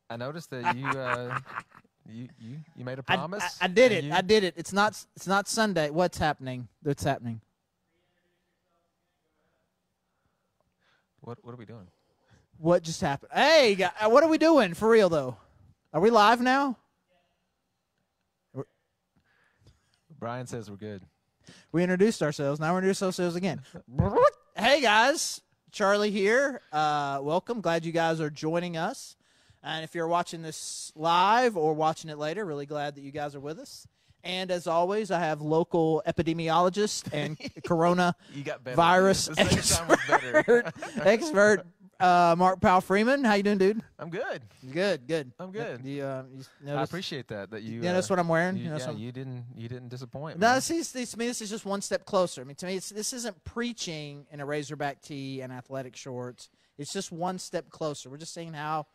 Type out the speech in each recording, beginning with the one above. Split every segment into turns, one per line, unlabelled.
I noticed that you made a promise.
I did
and
it. I did it. It's not Sunday. What's happening? What's happening?
What are we doing?
What just happened? Hey, what are we doing for real though? Are we live now?
Brian says we're good.
We introduced ourselves. Now we're introducing ourselves again. Hey guys, Charlie here. Welcome. Glad you guys are joining us. And if you're watching this live or watching it later, really glad that you guys are with us. And as always, I have local epidemiologist and corona
You got better.
virus
The second time was better.
expert Mark Powell Freeman. How you doing, dude?
I'm good.
Good.
I'm good.
You
I
notice,
appreciate that you.
you notice what I'm wearing?
You,
notice
yeah,
what-
you didn't disappoint.
No,
man.
see, to me, this is just one step closer. I mean, to me, this isn't preaching in a Razorback tee and athletic shorts. It's just one step closer. We're just seeing how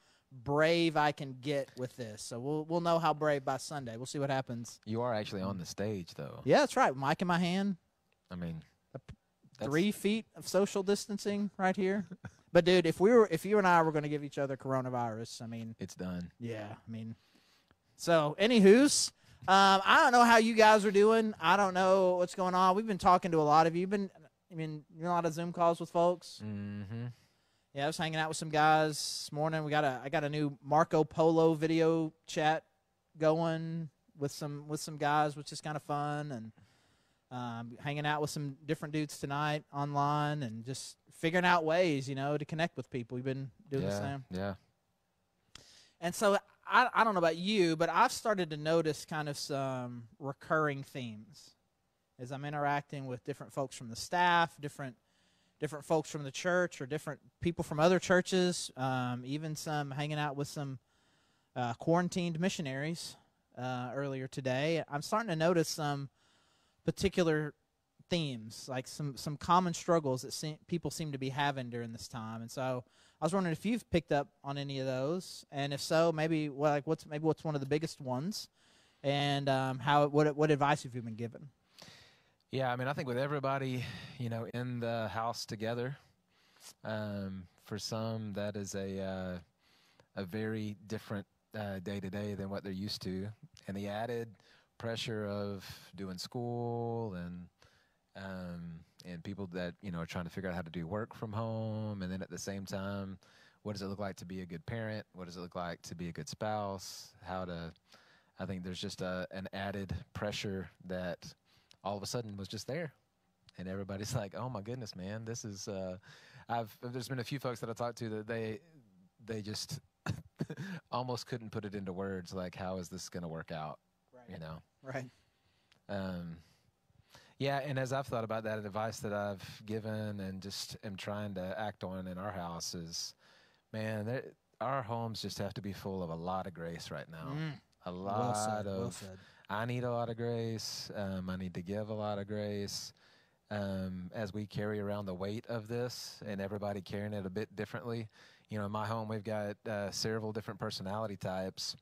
brave I can get with this. So we'll know how brave by Sunday. We'll see what happens.
You are actually on the stage, though.
Yeah, that's right. Mic in my hand.
I mean, that's-
3 feet of social distancing right here. But dude, if you and I were going to give each other coronavirus, I mean,
It's done.
yeah, I mean. So, anywho's, I don't know how you guys are doing. I don't know what's going on. We've been talking to a lot of you. You're in a lot of Zoom calls with folks.
Mm-hmm.
Yeah, I was hanging out with some guys this morning. I got a new Marco Polo video chat going with some guys, which is kind of fun, and hanging out with some different dudes tonight online, and just figuring out ways, to connect with people. We've been doing the same.
Yeah.
And so I don't know about you, but I've started to notice kind of some recurring themes as I'm interacting with different folks from the staff, different folks from the church, or different people from other churches, even some hanging out with some quarantined missionaries earlier today. I'm starting to notice some particular themes, like some common struggles that people seem to be having during this time. And so I was wondering if you've picked up on any of those, and if so, maybe what's one of the biggest ones, and what advice have you been given?
Yeah, I mean, I think with everybody, in the house together, for some that is a very different day to day than what they're used to, and the added pressure of doing school and people that are trying to figure out how to do work from home, and then at the same time, what does it look like to be a good parent? What does it look like to be a good spouse? I think there's just an added pressure that all of a sudden was just there, and everybody's like, "Oh my goodness, man, this is." There's been a few folks that I talked to that they just almost couldn't put it into words, like, how is this going to work out?
Right.
Yeah, and as I've thought about that, advice that I've given and just am trying to act on in our house is, man, our homes just have to be full of a lot of grace right now. A lot
well said.
I need a lot of grace. I need to give a lot of grace as we carry around the weight of this, and everybody carrying it a bit differently. In my home, we've got several different personality types,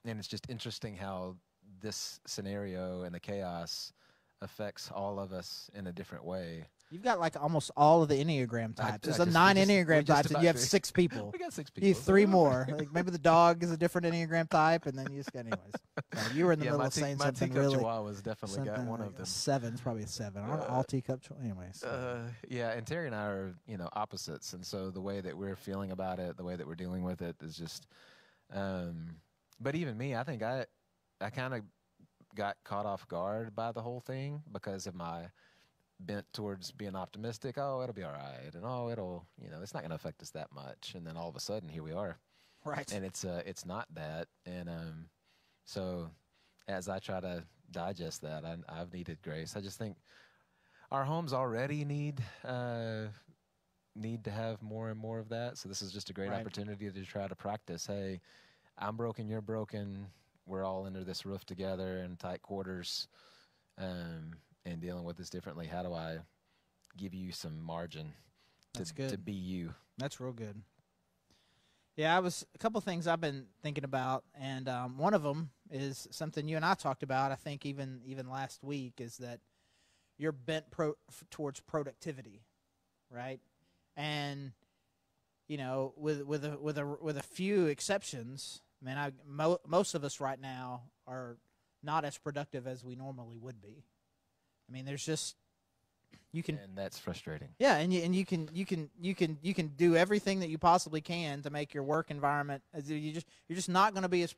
and it's just interesting how this scenario and the chaos affects all of us in a different way.
You've got like almost all of the Enneagram types. There's
we
9
just
Enneagram types, and
about
you have
finished.
6 people.
We got 6
You
people.
have 3 more. Like maybe the dog is a different Enneagram type, and then you just got anyways. So you were in the middle of saying
my
something
teacup
really.
Chihuahua's definitely got one of them.
7's probably a 7. Aren't all teacup anyways.
Yeah, and Terry and I are opposites, and so the way that we're feeling about it, the way that we're dealing with it is just. But even me, I think I kind of got caught off guard by the whole thing because of my bent towards being optimistic. Oh, it'll be all right, and it'll it's not going to affect us that much. And then all of a sudden, here we are.
Right.
And it's not that. And so as I try to digest that, I've needed grace. I just think our homes already need to have more and more of that. So this is just a great opportunity to try to practice. Hey, I'm broken, you're broken. We're all under this roof together in tight quarters, and dealing with this differently. How do I give you some margin to be you?
That's real good. Yeah, a couple things I've been thinking about, and one of them is something you and I talked about. I think even last week, is that you're bent towards productivity, right? And with a few exceptions, man, most of us right now are not as productive as we normally would be. I mean, there's just
and that's frustrating.
Yeah, and you can do everything that you possibly can to make your work environment. You're just not going to be as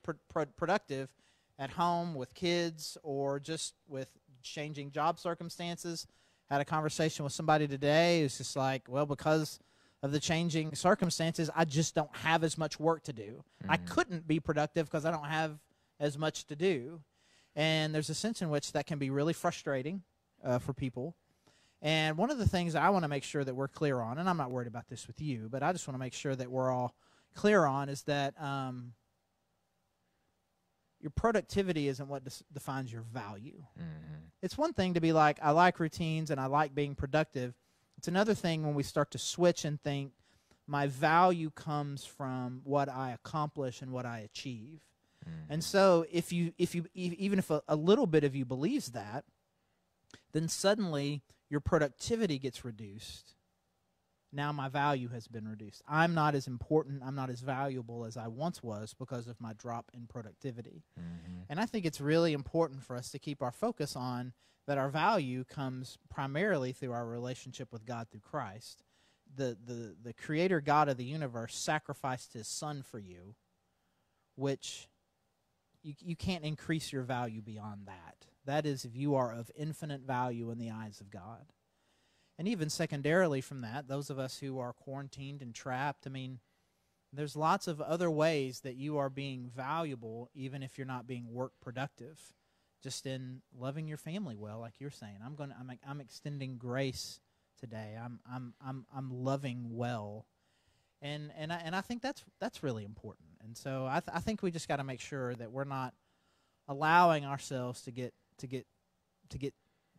productive at home with kids or just with changing job circumstances. Had a conversation with somebody today who's just like, well, because of the changing circumstances, I just don't have as much work to do. I couldn't be productive because I don't have as much to do. And there's a sense in which that can be really frustrating for people. And one of the things that I want to make sure that we're clear on, and I'm not worried about this with you, but I just want to make sure that we're all clear on, is that your productivity isn't what defines your value. It's one thing to be like, I like routines and I like being productive. It's another thing when we start to switch and think, my value comes from what I accomplish and what I achieve. And so even if a little bit of you believes that, then suddenly your productivity gets reduced. Now my value has been reduced. I'm not as important, I'm not as valuable as I once was because of my drop in productivity. And I think it's really important for us to keep our focus on that our value comes primarily through our relationship with God through Christ. The creator God of the universe sacrificed his son for you, which you can't increase your value beyond that. That is, if you are of infinite value in the eyes of God. And even secondarily from that, those of us who are quarantined and trapped, I mean, there's lots of other ways that you are being valuable, even if you're not being work productive. Just in loving your family well, like you're saying. I'm extending grace today. I'm loving well, and I think that's really important. And so I think we just got to make sure that we're not allowing ourselves to get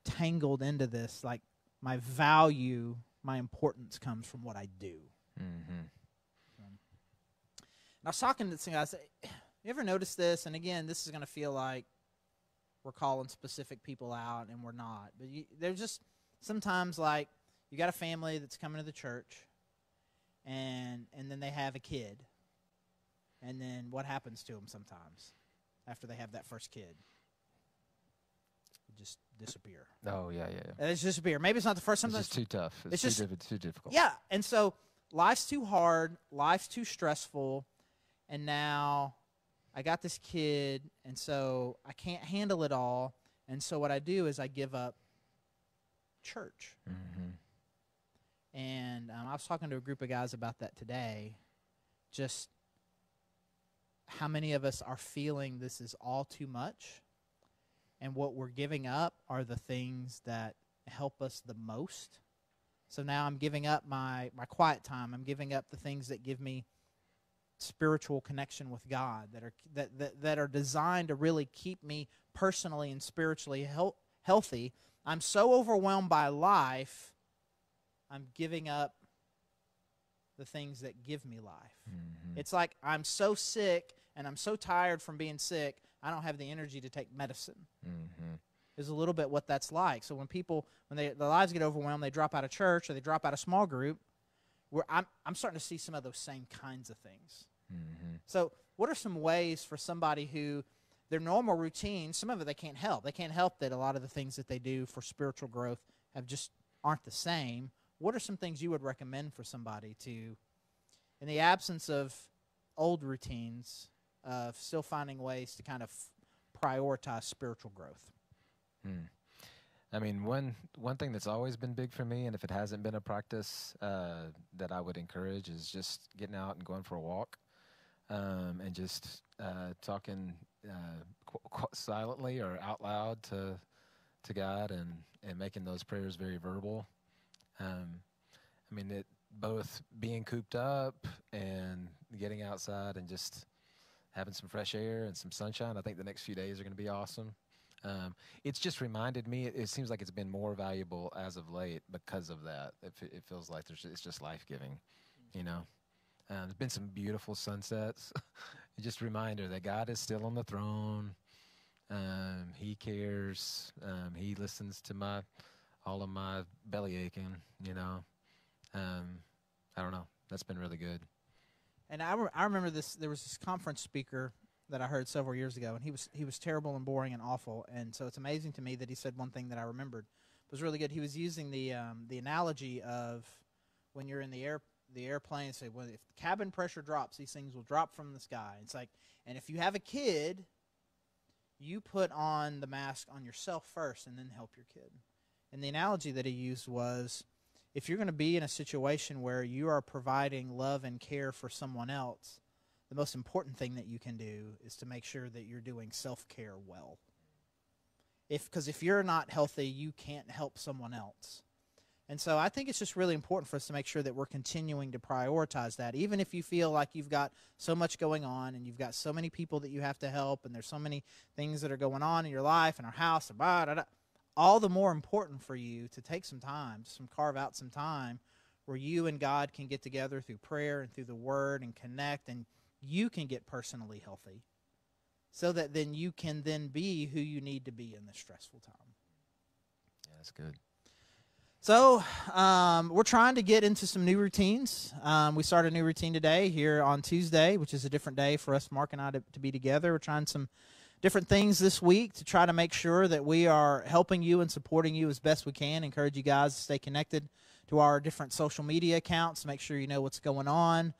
tangled into this. Like, my value, my importance comes from what I do. And I was talking to some guys. You ever notice this? And again, this is going to feel like we're calling specific people out, and we're not. But there's just sometimes, like, you got a family that's coming to the church, and then they have a kid. And then what happens to them sometimes after they have that first kid? They just disappear.
Oh, yeah.
They just disappear. Maybe it's not the first. Sometimes
it's just too tough. It's too difficult.
Yeah, and so life's too hard, life's too stressful, and now I got this kid, and so I can't handle it all, and so what I do is I give up church. And I was talking to a group of guys about that today, just how many of us are feeling this is all too much, and what we're giving up are the things that help us the most. So now I'm giving up my quiet time. I'm giving up the things that give me spiritual connection with God, that are designed to really keep me personally and spiritually healthy. I'm so overwhelmed by life, I'm giving up the things that give me life. It's like I'm so sick and I'm so tired from being sick, I don't have the energy to take medicine. Is a little bit what that's like. So when their lives get overwhelmed, they drop out of church or they drop out of small group, I'm starting to see some of those same kinds of things. So what are some ways for somebody who their normal routine, some of it they can't help. They can't help that a lot of the things that they do for spiritual growth aren't the same. What are some things you would recommend for somebody to, in the absence of old routines, still finding ways to kind of prioritize spiritual growth?
I mean, one thing that's always been big for me, and if it hasn't been a practice that I would encourage, is just getting out and going for a walk, and just talking silently or out loud to God, and making those prayers very verbal. I mean, both being cooped up and getting outside and just having some fresh air and some sunshine. I think the next few days are going to be awesome. It's just reminded me, it seems like it's been more valuable as of late because of that. It feels like it's just life-giving, you know. There's been some beautiful sunsets. Just a reminder that God is still on the throne. He cares. He listens to all of my belly aching, you know. I don't know. that's been really good.
And I remember this. There was this conference speaker that I heard several years ago, and he was terrible and boring and awful. And so it's amazing to me that he said one thing that I remembered. It was really good. He was using the analogy of when you're in the airplane. Say, well, if the cabin pressure drops, these things will drop from the sky. It's like, and if you have a kid, you put on the mask on yourself first, and then help your kid. And the analogy that he used was, if you're going to be in a situation where you are providing love and care for someone else, the most important thing that you can do is to make sure that you're doing self-care well. Because if you're not healthy, you can't help someone else. And so I think it's just really important for us to make sure that we're continuing to prioritize that. Even if you feel like you've got so much going on and you've got so many people that you have to help and there's so many things that are going on in your life and our house, and blah, blah, blah, all the more important for you to take some time, carve out some time where you and God can get together through prayer and through the Word and connect, and you can get personally healthy so that then you can then be who you need to be in this stressful time.
Yeah, that's good.
So we're trying to get into some new routines. We started a new routine today here on Tuesday, which is a different day for us, Mark and I, to be together. We're trying some different things this week to try to make sure that we are helping you and supporting you as best we can. Encourage you guys to stay connected to our different social media accounts, make sure you know what's going on,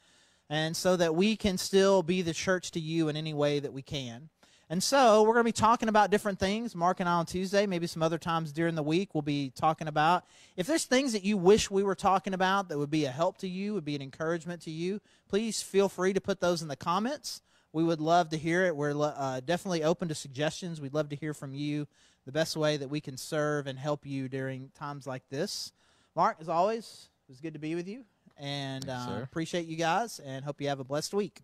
and so that we can still be the church to you in any way that we can. And so we're going to be talking about different things, Mark and I on Tuesday, maybe some other times during the week we'll be talking about. If there's things that you wish we were talking about that would be a help to you, would be an encouragement to you, please feel free to put those in the comments. We would love to hear it. We're definitely open to suggestions. We'd love to hear from you the best way that we can serve and help you during times like this. Mark, as always, it was good to be with you. And appreciate you guys, and hope you have a blessed week.